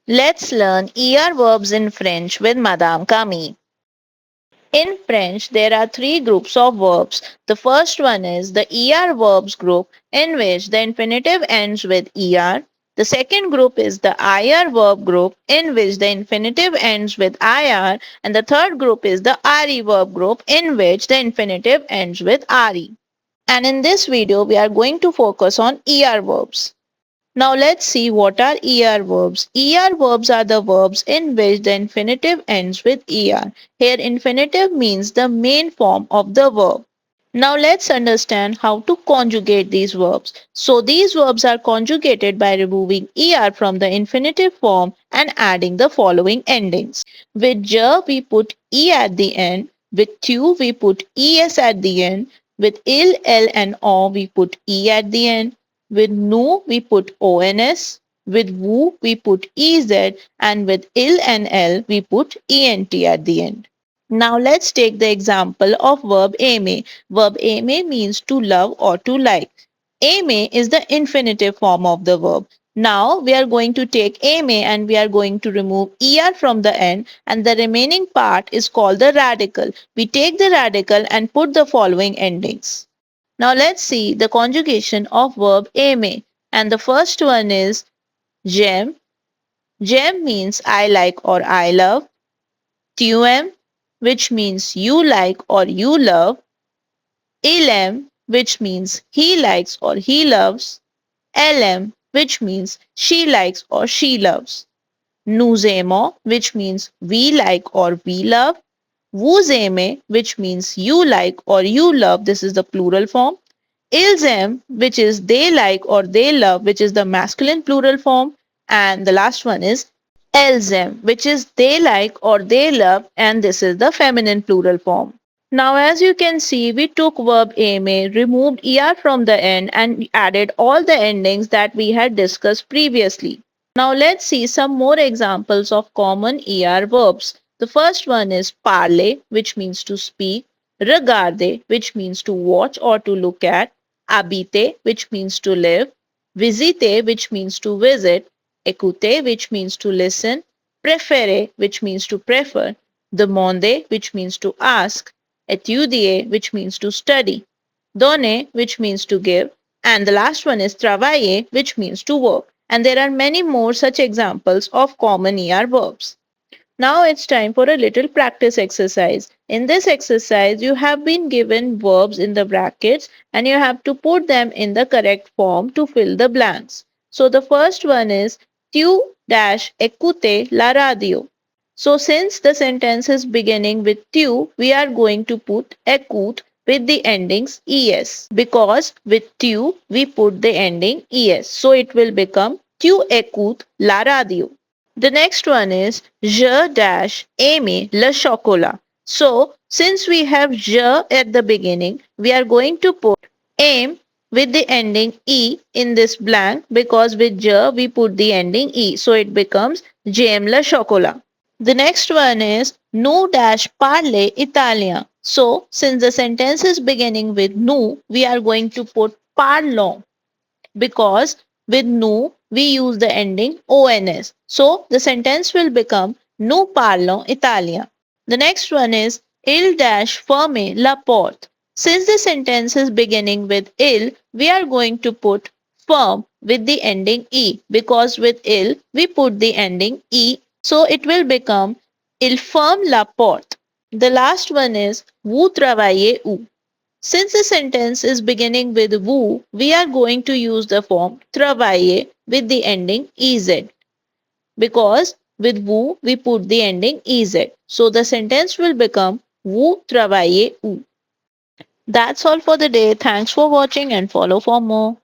Let's learn ER verbs in French with Madame Camille. In French, there are three groups of verbs. The first one is the ER verbs group, in which the infinitive ends with ER. The second group is the IR verb group, in which the infinitive ends with IR. And the third group is the RE verb group, in which the infinitive ends with RE. And in this video, we are going to focus on ER verbs. Now let's see what are ER verbs. ER verbs are the verbs in which the infinitive ends with ER. Here infinitive means the main form of the verb. Now let's understand how to conjugate these verbs. So these verbs are conjugated by removing ER from the infinitive form and adding the following endings. With je we put E at the end. With tu we put es at the end. With il, l and o we put e at the end. With nu we put ons. With wu we put ez, and with il and l we put ent at the end. Now let's take the example of verb aimer. Verb aimer means to love or to like. Aimer is the infinitive form of the verb. Now we are going to take aimer and we are going to remove er from the end, and the remaining part is called the radical. We take the radical and put the following endings. Now let's see the conjugation of verb aimer. And the first one is j'aime. J'aime means I like or I love. Tu aimes, which means you like or you love. Il aime, which means he likes or he loves. Elle aime, which means she likes or she loves. Nous aimons, which means we like or we love. Vous aimez, which means you like or you love. This is the plural form. Ils aiment, which is they like or they love, which is the masculine plural form. And the last one is elles aiment, which is they like or they love, and this is the feminine plural form. Now, as you can see, we took verb aimer, removed er from the end, and added all the endings that we had discussed previously. Now, let's see some more examples of common er verbs. The first one is parler, which means to speak, regarder, which means to watch or to look at, habiter, which means to live, visiter, which means to visit, écouter, which means to listen, préférer, which means to prefer, demander, which means to ask, étudier, which means to study, donner, which means to give, and the last one is travailler, which means to work. And there are many more such examples of common ER verbs. Now it's time for a little practice exercise. In this exercise, you have been given verbs in the brackets and you have to put them in the correct form to fill the blanks. So the first one is tu dash écoute la radio. So since the sentence is beginning with tu, we are going to put écoute with the endings es, because with tu we put the ending es. So it will become tu écoutes la radio. The next one is je dash aime le chocolat. So since we have je at the beginning, we are going to put aim with the ending e in this blank, because with je we put the ending e. So it becomes j'aime le chocolat. The next one is nous dash parler italien. So since the sentence is beginning with nous, we are going to put parlons, because with nous we use the ending ons. So the sentence will become nous parlons italien. The next one is il dash fermer la porte. Since the sentence is beginning with il, we are going to put firm with the ending e, because with il we put the ending e. So it will become il ferme la porte. The last one is vous travaillez où. Since the sentence is beginning with vous, we are going to use the form travailler with the ending ez, because with vous we put the ending ez. So the sentence will become vous travaillez où. That's all for the day. Thanks for watching and follow for more.